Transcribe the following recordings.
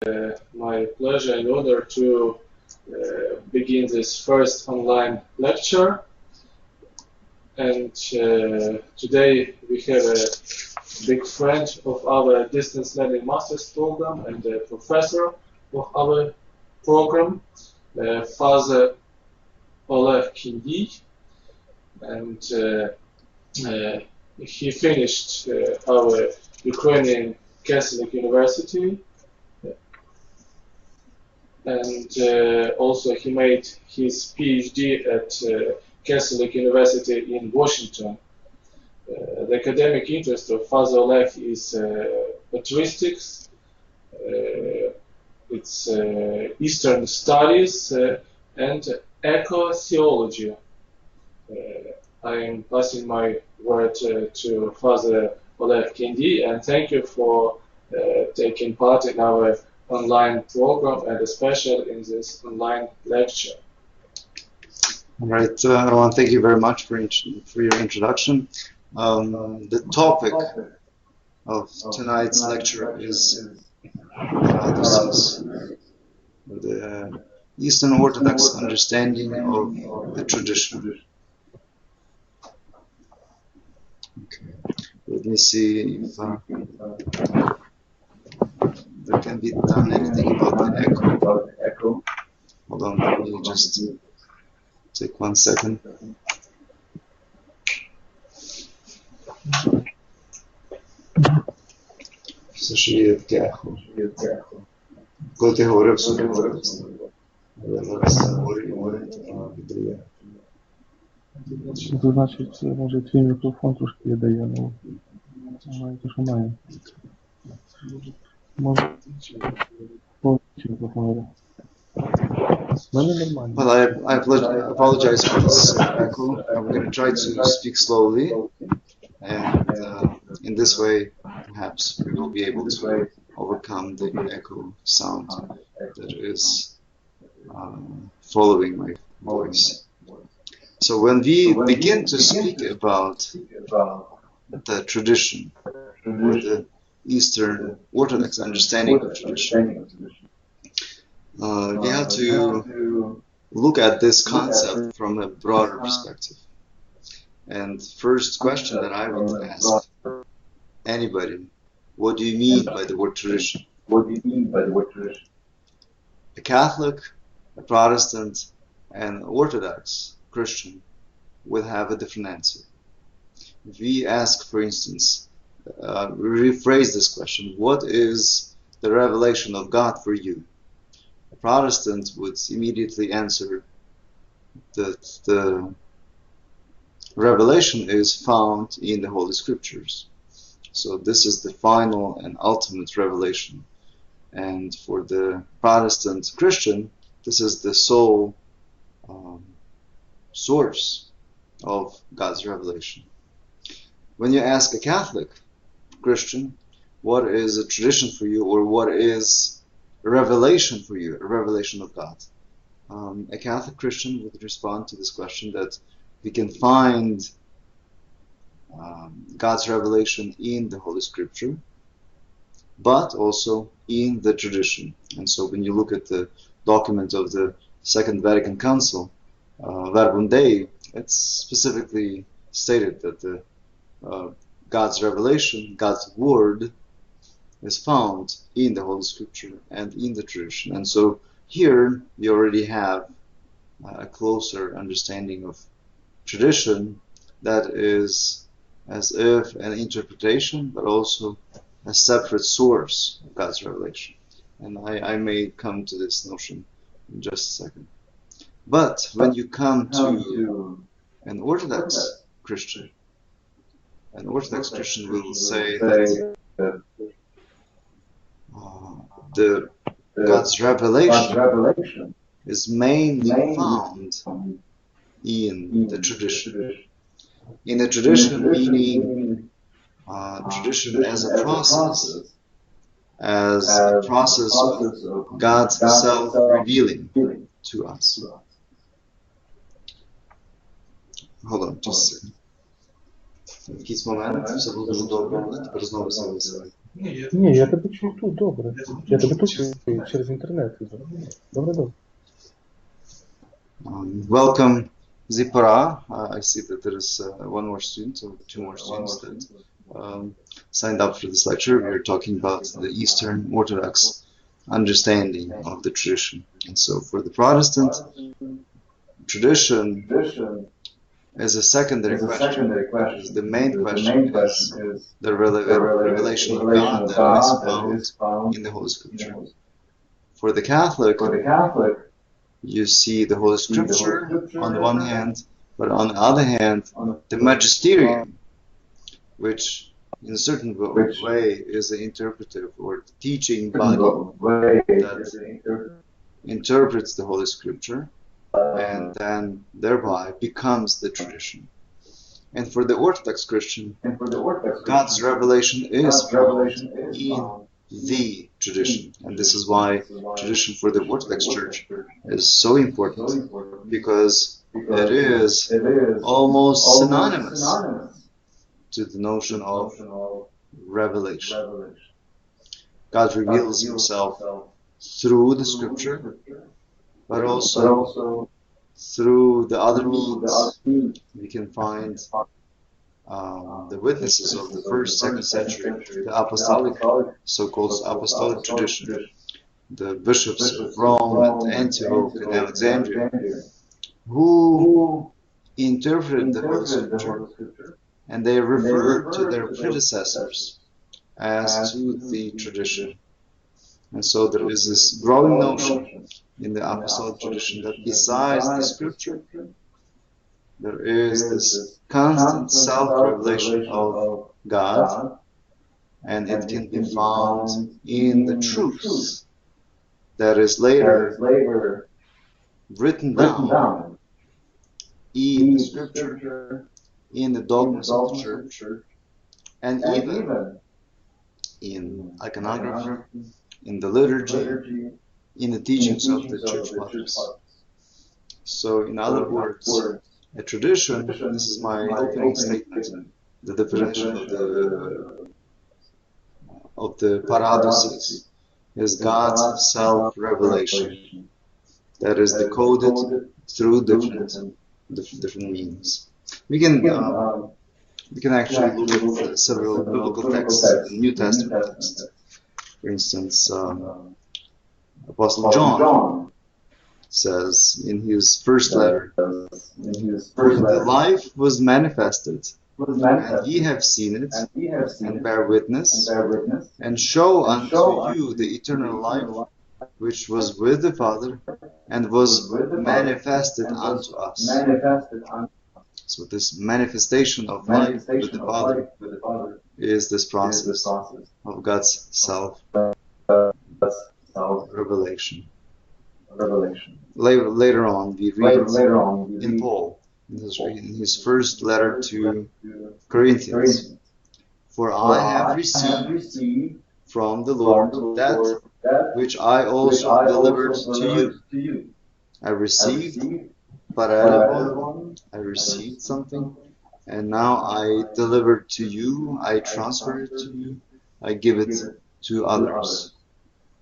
my pleasure and honor to begin this first online lecture. And today we have a big friend of our distance learning master's program and a professor of our program, Father Oleh Kindiy. And he finished our Ukrainian Catholic University, and also he made his PhD at Catholic University in Washington. The academic interest of Father Oleh is patristics, it's Eastern studies, and eco-theology. I am passing my word to Father Oleh Kindiy, and thank you for taking part in our online program, and especially in this online lecture. All right, Roman, thank you very much for your introduction. The topic of tonight's lecture is the Eastern Orthodox understanding of the tradition. Okay. Let me see if there can be done anything about the echo. Hold on, let me just take 1 second. Все ще є таке ехо. Коли ти говорив собі, але зараз говорю, віддає. Це значить, може твій мікрофон трошки віддає, ну, має те, що має. Може, повністю мікрофон веде. Well, I apologize for this echo. I'm going to try to speak slowly, and in this way, perhaps we will be able to overcome the echo sound that is following my voice. So when we begin to speak about the tradition, or the Eastern Orthodox understanding of tradition, we have to look at this concept from a broader perspective. And first question that I would ask anybody, what do you mean by the word tradition? What do you mean by the word tradition? A Catholic, a Protestant, and Orthodox Christian will have a different answer. If we ask, for instance, we rephrase this question, what is the revelation of God for you? A Protestant would immediately answer that the revelation is found in the Holy Scriptures. So this is the final and ultimate revelation. And for the Protestant Christian, this is the sole source of God's revelation. When you ask a Catholic Christian, what is a tradition for you, or what is a revelation for you, a revelation of God? A Catholic Christian would respond to this question that we can find God's revelation in the Holy Scripture, but also in the tradition. And so when you look at the document of the Second Vatican Council, Verbum Dei, it's specifically stated that the God's revelation, God's word, is found in the Holy Scripture and in the tradition. And so here you already have a closer understanding of tradition that is as if an interpretation, but also a separate source of God's revelation. And I may come to this notion in just a second. But when you come to an Orthodox Christian will say that God's revelation is mainly found in the tradition. In the tradition, meaning tradition as a process of God's self-revealing to us. Hold on, just a second. В якийсь момент все було дуже добре, але тепер знову все висить. Ні, я тебе чую тут, добре. Я тебе тут чую через інтернет. Добре. Welcome, Zipara. I see that there is one more student or two more students that signed up for this lecture. We are talking about the Eastern Orthodox understanding of the tradition. And so for the Protestant, tradition is a secondary question. The main question is the revelation of God that is found in the Holy Scripture. For the Catholic, you see the Holy Scripture on the one hand, but on the other hand, the magisterium, which in a certain way is the interpretive or the teaching body that interprets the Holy Scripture and then thereby becomes the tradition. And for the Orthodox Christian, God's revelation is found in the tradition. And this is why tradition for the Orthodox Church is so important, because it is almost synonymous to the notion of revelation. God reveals himself through the Scripture, but also through the other means. We can find the witnesses of the first, second century, the apostolic, so-called apostolic tradition, the bishops of Rome and Antioch and Alexandria, who interpreted the Holy Scripture, and they refer to their predecessors as to the tradition. And so there is this growing notion in the apostolic tradition that besides the Scripture, there is this constant self-revelation of God, and it can be found in the truth that is later written down in the Scripture, in the dogmas of the Church, and even in iconography, in the liturgy, in the teachings of the Church Fathers. So, in other words, a tradition, this is my opening statement, the definition of the paradoxes, is God's self-revelation that is decoded through different means. We can actually look at several biblical texts, New Testament texts. For instance, Apostle John says in his first letter, "For the life was manifested, and ye have seen it, and bear witness, and show unto you the eternal life, which was with the Father, and was manifested unto us." So this manifestation of life with the Father is this process of God's self-revelation. Later on, we read in Paul, in his first letter to Corinthians, "For I have received from the Lord that which I also delivered to you." I received, I received something, and now I deliver it to you, I transfer it to you, I give it to others.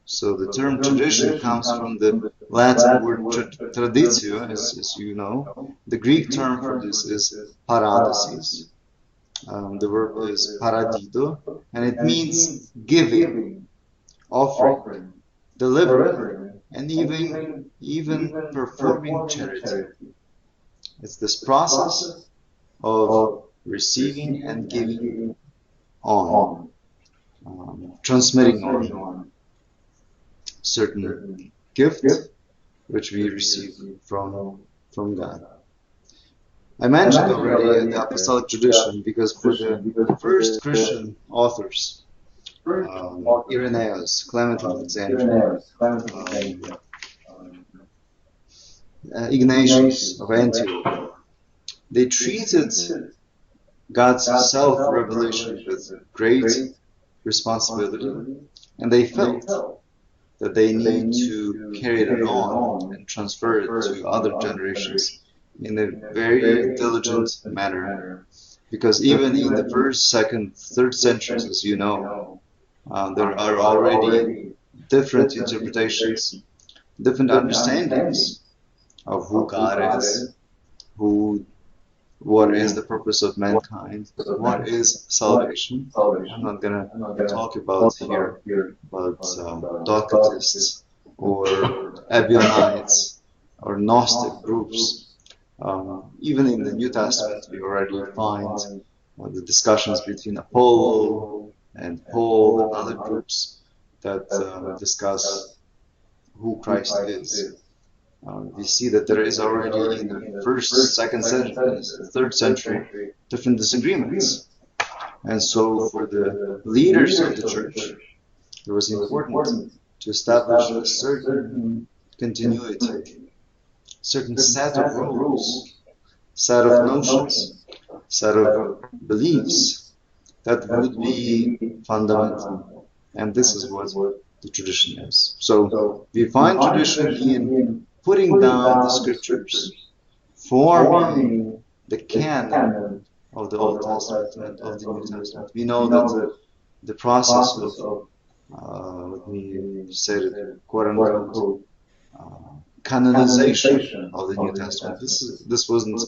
So the term tradition comes from the Latin word traditio, as you know. The Greek term for this is paradoxes. The verb is paradido, and it means giving, offering, delivering, and even performing charity. It's this process of receiving and giving on, transmitting on certain gift which we receive from God. I mentioned already the apostolic tradition because for the first Christian authors, Irenaeus, Clement of Alexandria, Ignatius of Antioch, they treated God's self-revelation with great responsibility, and they felt that they need to carry it on and transfer it to other generations in a very diligent manner. Because even in the first, second, third centuries, as you know, there are already different interpretations, different understandings of who God is, what is the purpose of mankind, what is salvation. I'm not going to talk about here about Docetists or Ebionites or Gnostic groups. Even in the New Testament, we already find the discussions between Apollo and Paul and other groups that discuss who Christ is. We see that there is already in the first, second century, third century, different disagreements. And so for the leaders of the church, it was important to establish a certain continuity, certain set of rules, set of notions, set of beliefs that would be fundamental. And this is what the tradition is. So we find tradition in putting down the scriptures, forming the canon of the Old Testament and of the New Testament. We know that the process of, let me say it, quote unquote, canonization of the New Testament. This wasn't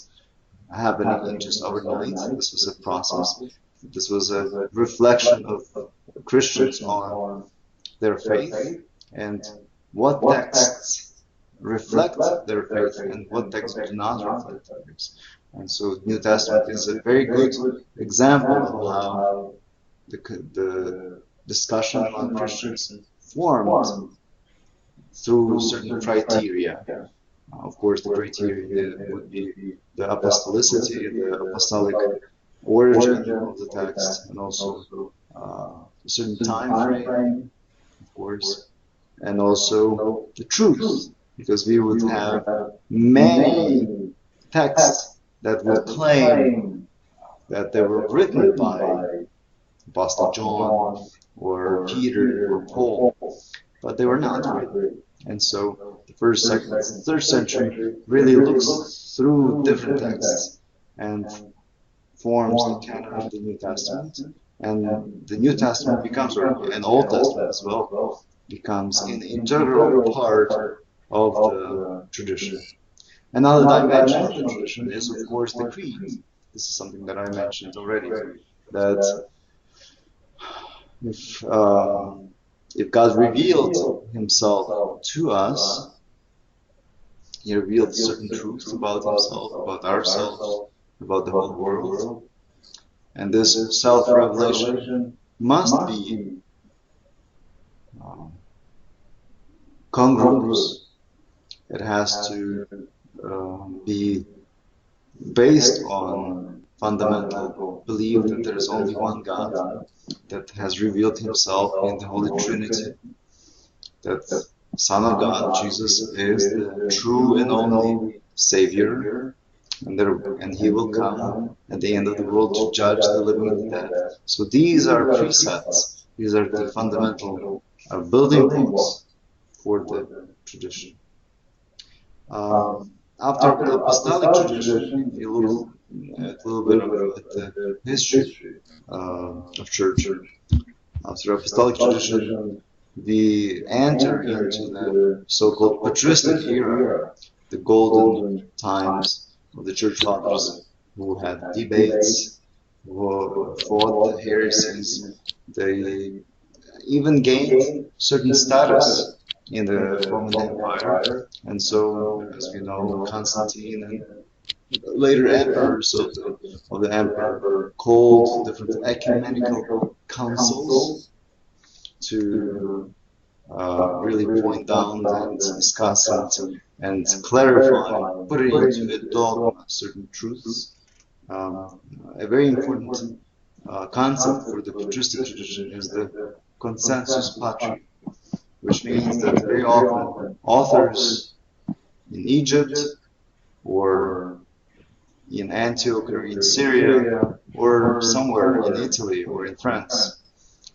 happening in just overnight. This was a process. This was a reflection of Christians on their faith and what texts reflect their faith and what texts do not reflect their faith. And so the New Testament is a very good example of how the discussion among Christians formed through certain criteria. Of course, the criteria would be the apostolicity, the apostolic origin of the text, and also a certain time frame, of course, and also the truth, because we would have many texts that would claim that they were written by Apostle John or Peter or Paul, but they were not written. And so the first, second, third century really looks through different texts and forms the canon of the New Testament. And the New Testament becomes, or an Old Testament as well, becomes an integral part of the tradition. Another dimension of the tradition is, of course, the creed. This is something that I mentioned already, that if God revealed himself to us, he revealed certain truths about himself, about ourselves, about the whole world. And this self-revelation must be congruous. It has to be based on fundamental belief that there is only one God that has revealed himself in the Holy Trinity, that the Son of God, Jesus, is the true and only Savior, and he will come at the end of the world to judge the living and the dead. So these are precepts, these are the fundamental building blocks for the tradition. After the apostolic tradition, you look at a little bit at the history of church. After apostolic tradition, we enter into the so-called patristic era, the golden times of the church fathers, who had debates, who fought the heresies. They even gained certain status in the Roman Empire, and so, as we know, Constantine and later emperors of the empire called different ecumenical councils to really point down and discuss and clarify, putting into a dogma certain truths. A very important concept for the patristic tradition is the consensus patri, which means that very often authors in Egypt or in Antioch or in Syria or somewhere in Italy or in France,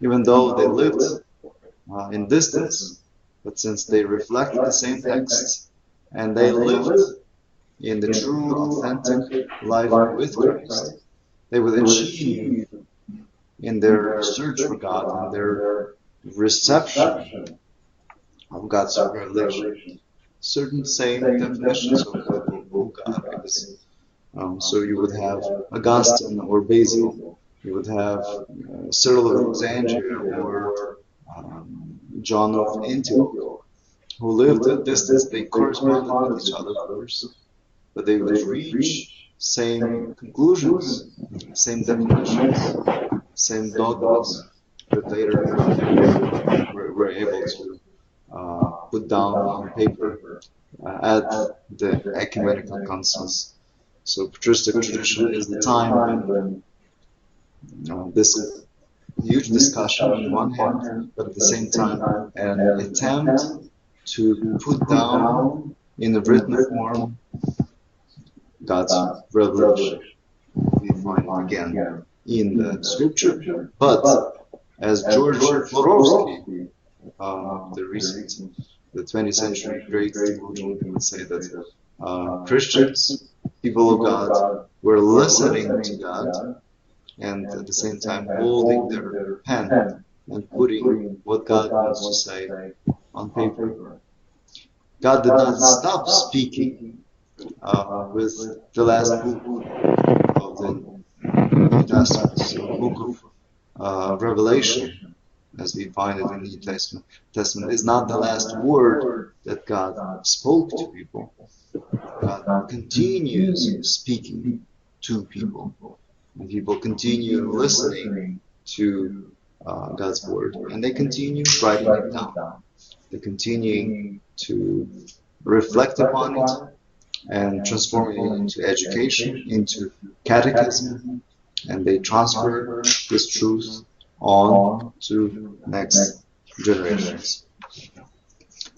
even though they lived in distance, but since they reflected the same texts and they lived in the true, authentic life with Christ, they would achieve in their search for God and their reception of God's revelation. Certain same definitions of who God is. So you would have Augustine or Basil, you would have Cyril of Alexandria or John of Antioch, who lived at distance. They corresponded with each other, of course, but they would reach same conclusions, same definitions, same dogmas that later were able to put down on paper at the ecumenical councils. So patristic tradition is the time when this huge discussion on the one hand, but at the same time an attempt to put down in a written form God's revelation. We find it again in the scripture, but as George Florovsky, the 20th century great theologian, would say that Christians, people of God, were listening to God and at the same time holding their pen and putting what God wants to say on paper. God did not stop speaking with the last book of the New Testament, so the book of Revelation, as we find it in the New Testament. Testament is not the last word that God spoke to people. God continues speaking to people, and people continue listening to God's word, and they continue writing it down. They continue to reflect upon it and transform it into education, into catechism, and they transfer this truth on to next generations.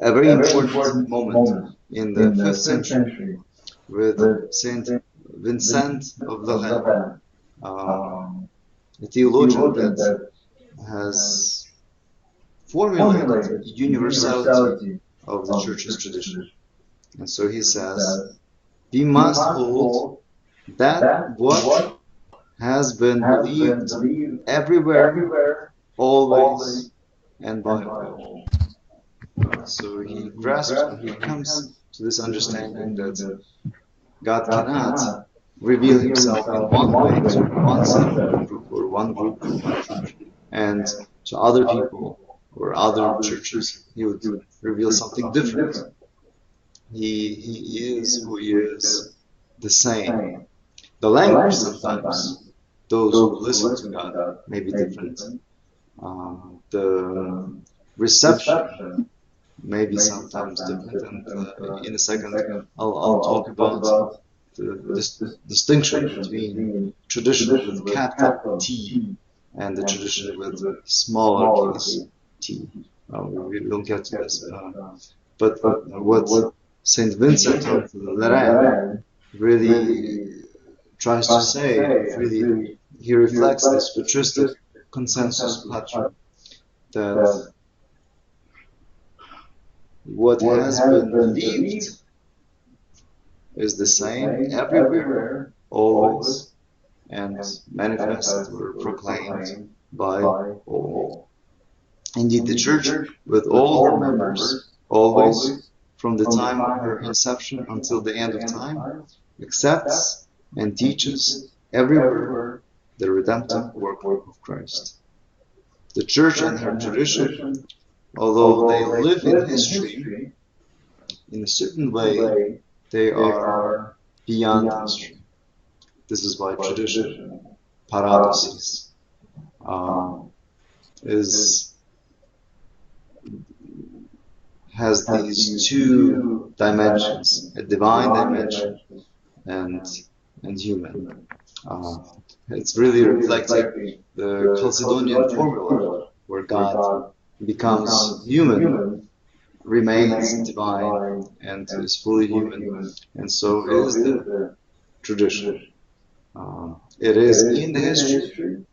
A very important moment in the 5th century with Saint Vincent of Lorraine, a theologian that has formulated universality of the Church's tradition. And so he says, we must hold that what has been believed everywhere, always, and by all. So he grasps, he comes to this understanding that God cannot reveal himself in one way to one subgroup or one group or one church, and to other people or other churches he would reveal something different. He is who he is, the same. The language sometimes, those who listen to God may be different. The reception may be sometimes different, and in a second I'll talk about the distinction between tradition with capital T and the tradition with smaller case t. We will get to this, but what Saint Vincent of Lorraine really tries to say, really, he reflects this patristic consensus pattern that what has been believed is the same everywhere, always, and manifested or proclaimed by all. Indeed, the Church, with all her members, always, from the time of her inception until the end of time, accepts and teaches everywhere the redemptive work of Christ. The Church and her tradition, although they live in history, in a certain way, they are beyond history. This is why tradition, paradoxes, has these two dimensions, a divine dimension and human. It's really reflecting the Chalcedonian formula, where God becomes human, remains divine, and is fully human, and so is the tradition. It is in the history.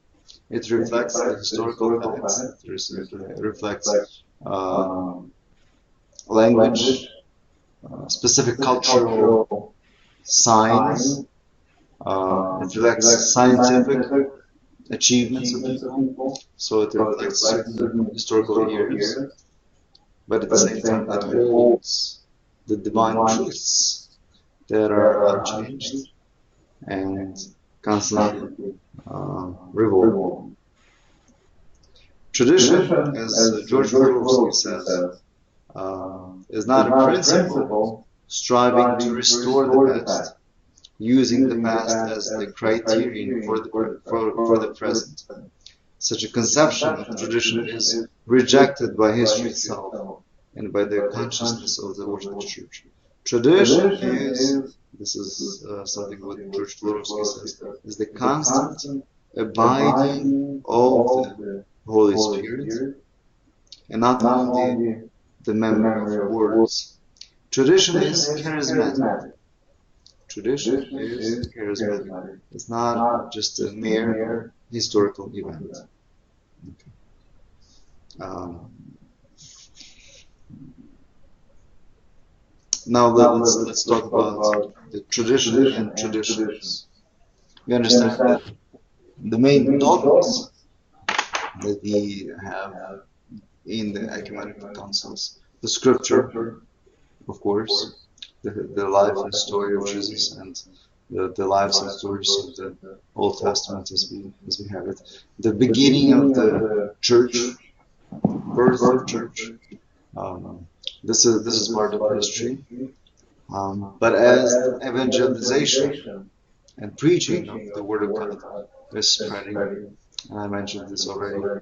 It reflects the historical facts. It reflects language, specific cultural signs. It reflects scientific achievements of people, so it reflects certain historical years, but at the same time it holds the divine truths that are unchanged and constantly revolving. Tradition, as George Florovsky says, is not a principle striving to restore the past, using the past as the criterion for the present. Such a conception of tradition is rejected by history itself and by the consciousness of the Orthodox Church. Tradition is, this is something what George Florovsky says, is the constant abiding of the Holy Spirit, and not only the memory of words. Tradition is charismatic. Tradition is charismatic. It's not just a mere historical event. Okay. Now let's talk about the tradition and traditions. We understand that the main dogmas that we have in the ecumenical councils, the scripture, of course, the life and story of Jesus, and the lives and stories of the Old Testament as we have it, the beginning of the church, birth of church. This is part of history. But as evangelization and preaching of the Word of God is spreading, and I mentioned this already,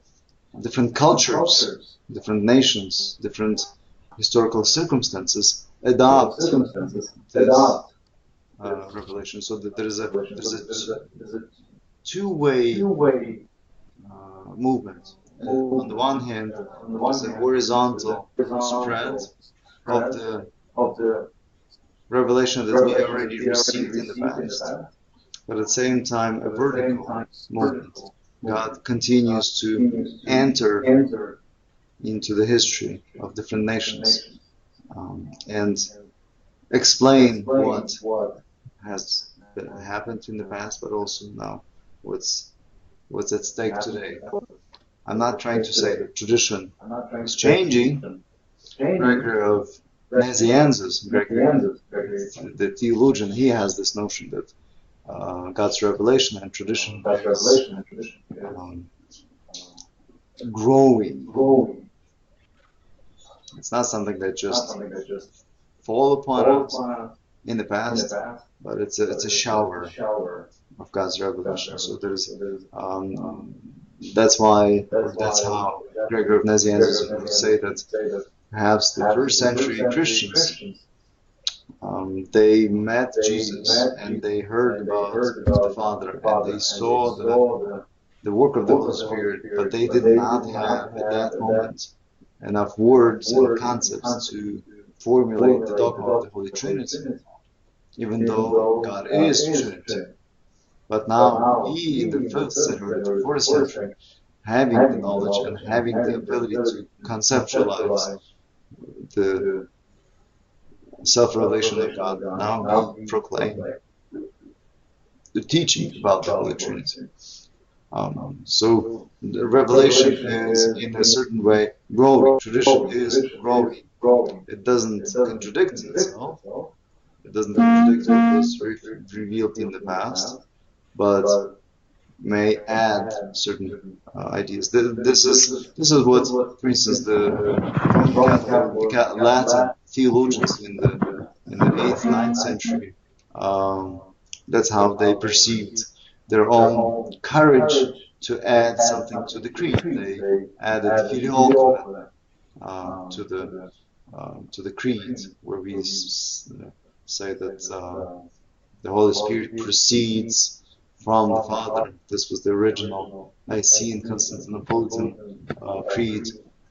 different cultures, different nations, different historical circumstances adopt this revelation, so that there's a two-way movement. On the one hand, there's a horizontal spread of the revelation that we already received in the past, but at the same time a vertical movement. God continues to enter into the history of different nations and explain what has happened in the past, but also now what's at stake today. I'm not trying to say that tradition is changing. Gregory of Nazianzus, the theologian, he has this notion that God's revelation and tradition is growing. It's not something that just fall upon us in the past, but it's a shower of God's revelation. So there's that's how Gregory of Nazianzus would say that perhaps the first century Christians, they met Jesus and they heard about the Father and they saw the work of the Holy Spirit, but they did not have at that moment enough words and concepts to formulate the dogma of the Holy Trinity, even though God is Trinity. But now, he in the 5th century, the 4th century, having the knowledge and having the ability to conceptualize the self-revelation of God, now we proclaim the teaching about the Holy Trinity. So the revelation is in a certain way growing. Tradition is growing. It doesn't contradict itself. It doesn't contradict what was revealed in the past, but may add certain ideas. This is what, for instance, the Latin theologians in the 8th, 9th century, that's how they perceived their own courage to add something to the creed. They added filioque to the creed, where we say that the Holy Spirit proceeds from the Father. This was the original Nicene Constantinopolitan creed,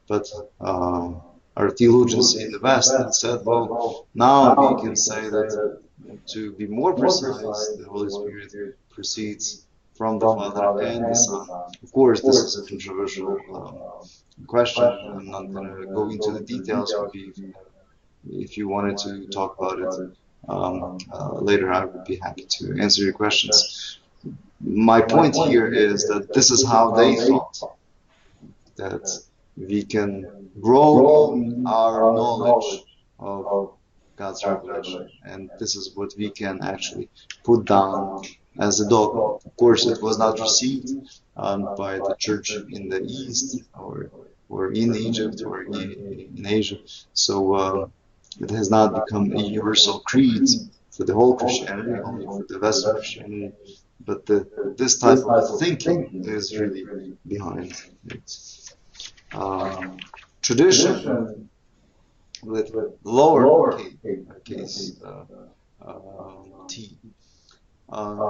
but our theologians in the West said, well, now we can say that, to be more precise, the Holy Spirit proceeds from the Father and the Son. Of course, this is a controversial question. I'm not going to go into the details. If you wanted to talk about it later, I would be happy to answer your questions. my point here is that this is how they thought, that we can grow in our knowledge of God's revelation, and this is what we can actually put down as a dogma. Of course, it was not received by the church in the East or in Egypt or in Asia, so it has not become a universal creed for the whole Christianity, only for the Western Christianity. But this type of thinking is really behind it. Tradition with lower case T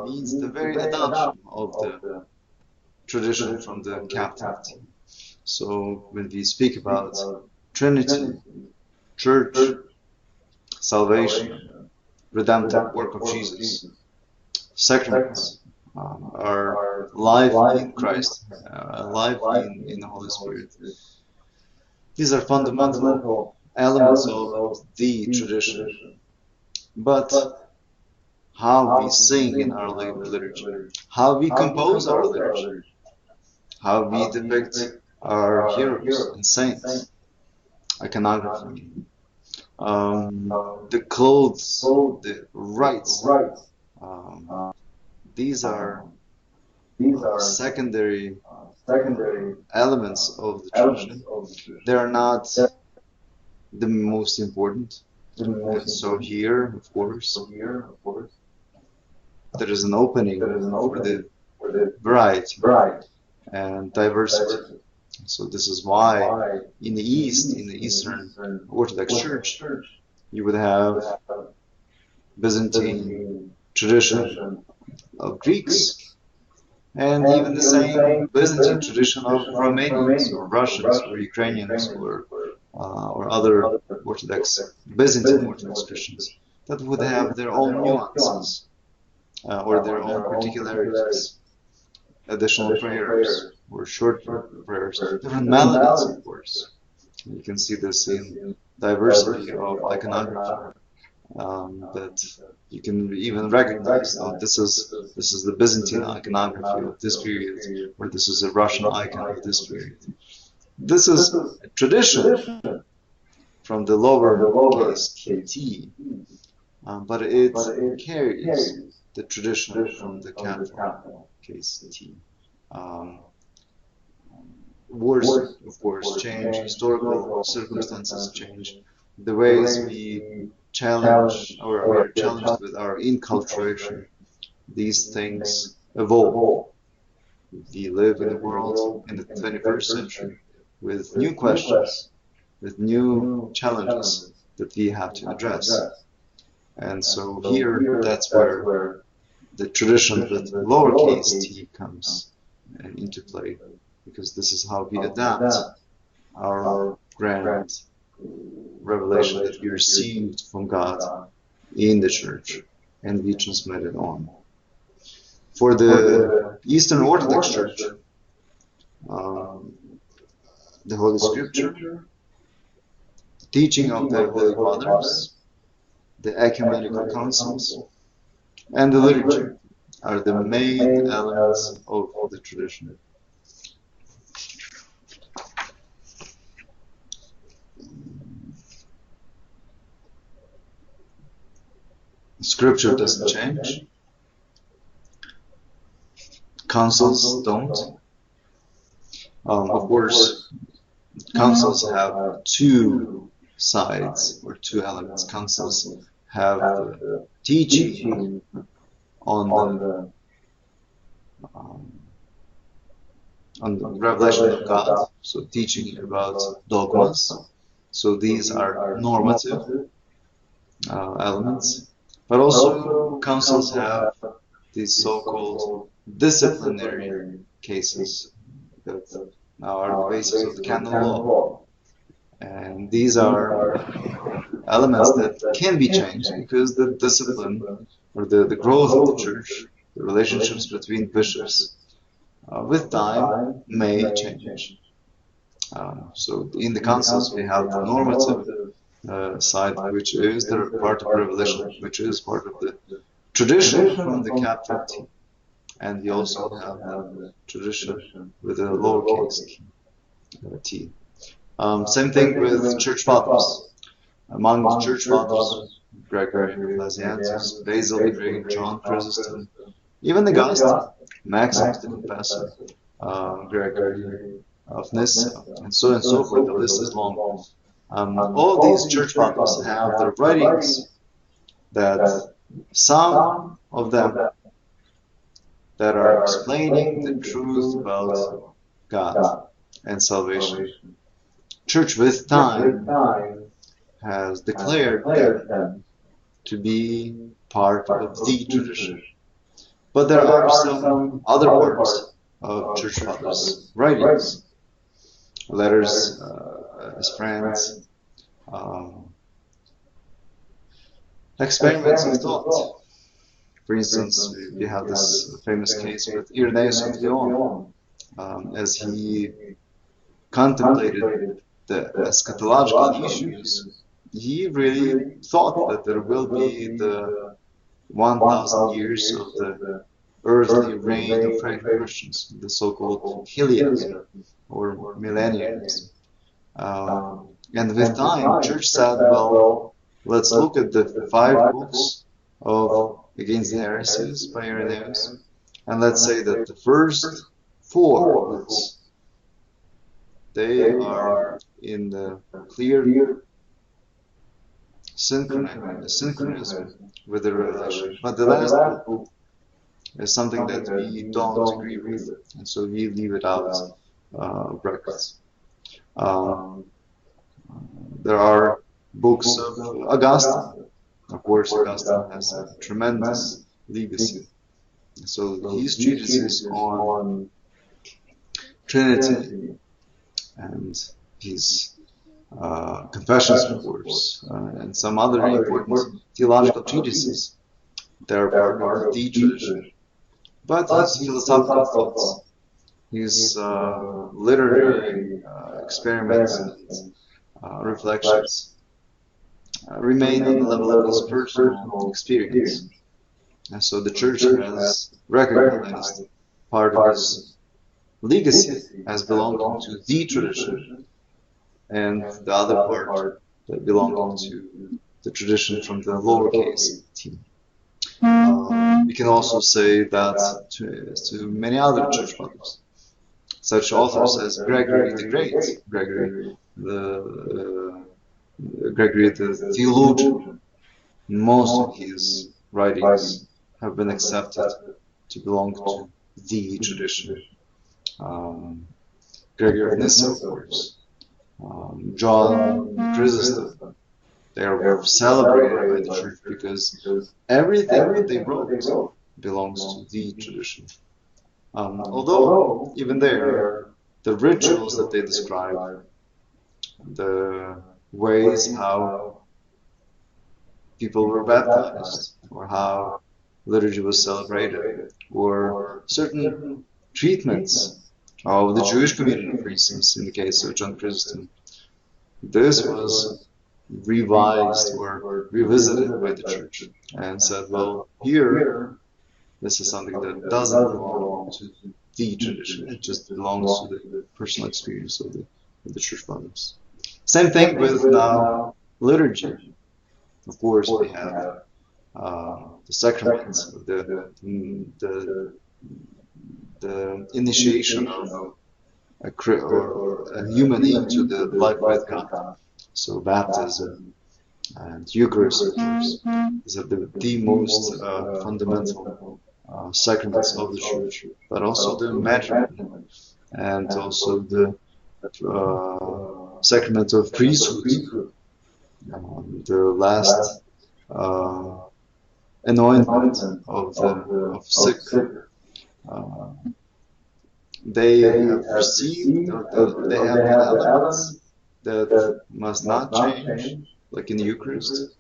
means the very adoption of the tradition from the capital T. So when we speak about Trinity, Church, salvation, redemptive work of Jesus, sacraments, our life in Christ, life in the Holy Spirit. These are fundamental elements of the tradition. But how we sing in our liturgy, how we compose our liturgy, how we depict our heroes and saints, iconography, the clothes, the rites, these are secondary elements of the tradition. They are not the most important. And so here, of course, there is an opening for the variety and diversity. So this is why in the East, in the Eastern Orthodox Church, you would have Byzantine tradition of Greeks, and even the same Byzantine tradition of Romanians or Russians or Ukrainians or other Orthodox, Byzantine Orthodox Christians that would have their own nuances or their own particularities, additional prayers or short prayers, different melodies, of course. You can see this in diversity of iconography. That you can even recognize this is the Byzantine iconography of this period, or this is a Russian icon of this period. This is a tradition from the lower case T, but it carries the tradition from the capital case T. Wars, of course, change, historical circumstances change, the ways we challenge or are challenged with our inculturation, these things evolve. We live in a world in the 21st century with new questions, with new challenges that we have to address. And so here, that's where the tradition with lowercase t comes into play, because this is how we adapt our grand revelation that we received from God in the church, and we transmit it on. For the Eastern Orthodox Church, the Holy Scripture, teaching of the Holy Fathers, the Ecumenical Councils, and the liturgy are the main elements of the tradition. Scripture doesn't change. Councils don't. Of course, councils have two sides or two elements. Councils have the teaching on the revelation of God, so teaching about dogmas. So these are normative elements, but also councils have these so-called disciplinary cases that are the basis of the canon law. And these are elements that can be changed because the discipline or the growth of the church, the relationships between bishops, with time may change. So in the councils we have the normative side, which is the part of revelation, which is part of the tradition from the capital T. and we also have the tradition with a lowercase t. Same thing with church fathers. Among the church fathers, Gregory Nazianzus, Basil the Great, John Chrysostom, even Augustine, Maximus the Confessor, Gregory of Nyssa, and so forth. The list is long. All these church fathers have their writings that some of them that are explaining the truth about God and salvation. Church with time has declared them to be part of the tradition. But there are some other parts of church fathers' writings, letters as friends, experiments of thought. For instance, we have this famous case with Irenaeus of Lyon, as he contemplated the eschatological issues. He really thought that there will be the 1,000 years of the earthly reign of Christians, the so-called Heliasm or millennialism. And with time, Church said, well, let's look at the 5 books of Against the Heresies by Irenaeus, and let's say that the first 4 books, they are in the clear synchronism with the Revelation. But the last book is something that we don't agree with, and so we leave it out of brackets. There are books of Augustine. Of course, Augustine has a tremendous legacy. So his treatises on Trinity and his Confessions, of course, and some other important theological treatises, they're part of the tradition. But his philosophical thoughts, his literary experiments and reflections remain on the level of his personal experience. And so the Church has recognized part of his legacy as belonging to the tradition, and the other part that belonging to the tradition from the lowercase t. We can also say that to many other church fathers, such authors as Gregory the Great, Gregory the theologian. Most of his writings have been accepted to belong to the tradition. Gregory of Nyssa, of course, John Chrysostom, they are celebrated by the Church because everything that they wrote belongs to the tradition. Although, even there, the rituals that they describe, the ways how people were baptized, or how liturgy was celebrated, or certain treatments of the Jewish community, for instance, in the case of John Chrysostom, this was revised or revisited by the Church and said, well, here, this is something that doesn't belong to the tradition, it just belongs to the personal experience of the Church Fathers. Same thing with now liturgy. Of course, we have the sacraments, the initiation of a human into the life with God. So baptism and Eucharist, of course, is the most fundamental sacraments of the Church, but also the matrimony and also the sacrament of priesthood, the last anointment of sick. They have received, they have the elements that must not change, like in the Eucharist.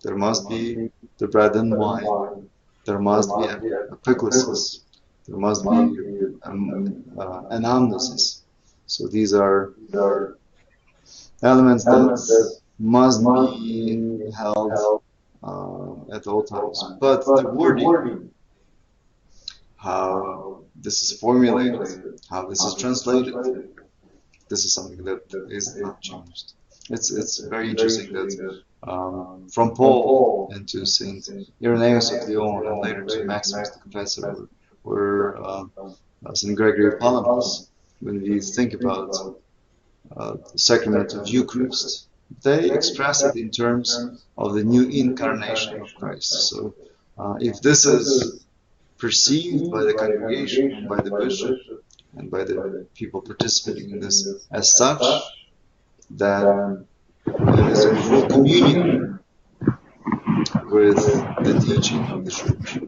There must be the bread and wine. There must be epiclesis. There must be anamnesis. So these are elements that must be held at all times. But the wording, how this is formulated, how this is translated. This is something that is not changed. It's very interesting that from Paul into Saint Irenaeus of Lyon and later to Maximus the Confessor or Saint Gregory of Palamas, when we think about the sacrament of Eucharist, they express it in terms of the new incarnation of Christ. So if this is perceived by the congregation and by the bishop and by the people participating in this as such, then it is in full communion with the teaching of the Church.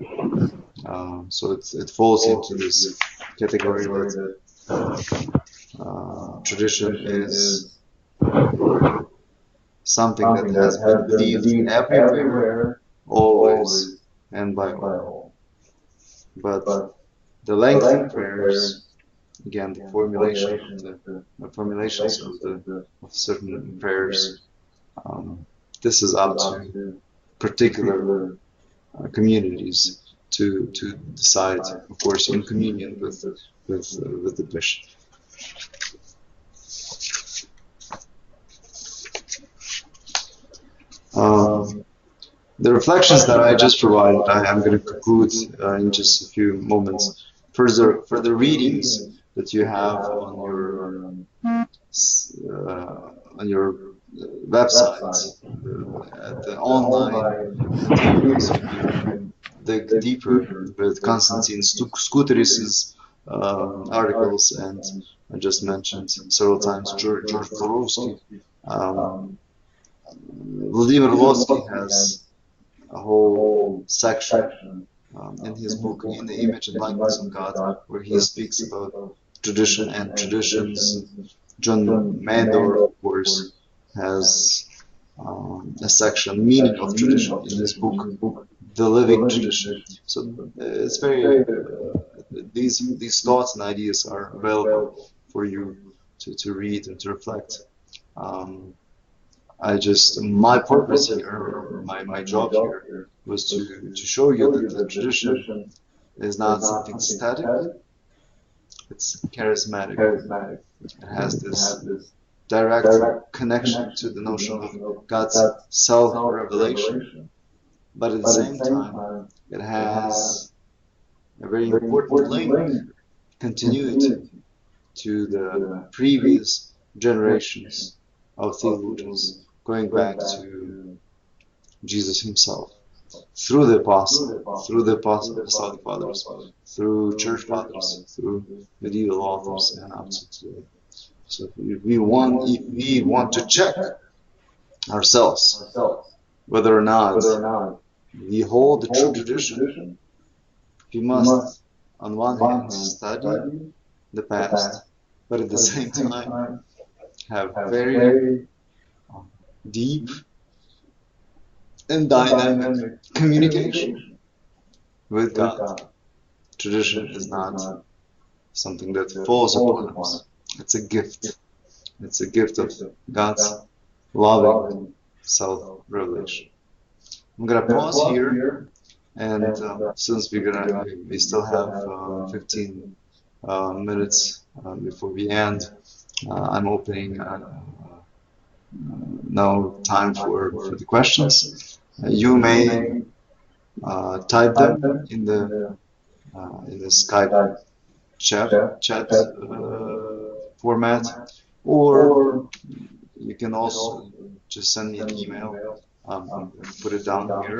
So it falls into this category that tradition is something that has been believed everywhere, always, and by all. But the lengthy prayers, again, the formulations of certain prayers, this is up to particular communities to decide, of course, in communion with the bishop. The reflections that I just provided, I'm going to conclude in just a few moments. Further readings that you have on your website, the online materials. You can dig deeper with Konstantin Skuteris's articles, and I just mentioned several times George Florovsky. Vladimir Lotsky has a whole section in his book In the Image and Likeness of God, where he speaks about tradition and traditions. John Mandor, of course, has a section, Meaning of Tradition, in his book, The Living Tradition. So it's very, these thoughts and ideas are available for you to read and to reflect. My purpose here, my job here, was to show you that the tradition is not something static, it's charismatic. It has this direct connection to the notion of God's self-revelation, but at the same time, it has a very important link, continuity to the previous generations of theologians, going back to Jesus himself, through the apostolic fathers, through church fathers, through medieval authors, and up to today. So if we want to check ourselves whether or not we hold the true tradition, we must, on one hand, study the past, but at the same time have very deep and dynamic communication with God. Tradition is not something that falls upon us. It's a gift. It's a gift of God's loving self-revelation. I'm gonna pause here, and since we still have 15 minutes before we end, I'm opening now time for the questions. You may type them in the Skype chat format, or you can also just send me an email. Put it down here.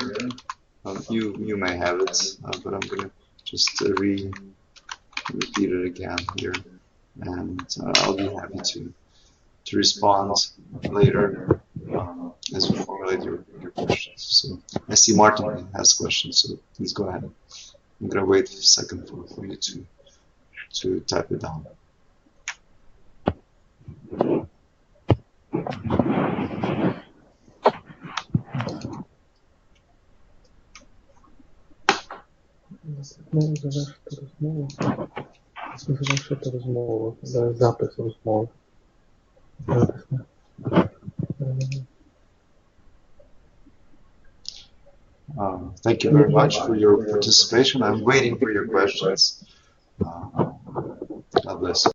You may have it, but I'm gonna just repeat it again here, and I'll be happy to respond later as we formulate your questions. So I see Martin has questions, so please go ahead. I'm gonna wait a second for you to type it down. Завершити розмову, запис розмови. Thank you very much for your participation. I'm waiting for your questions. God bless you.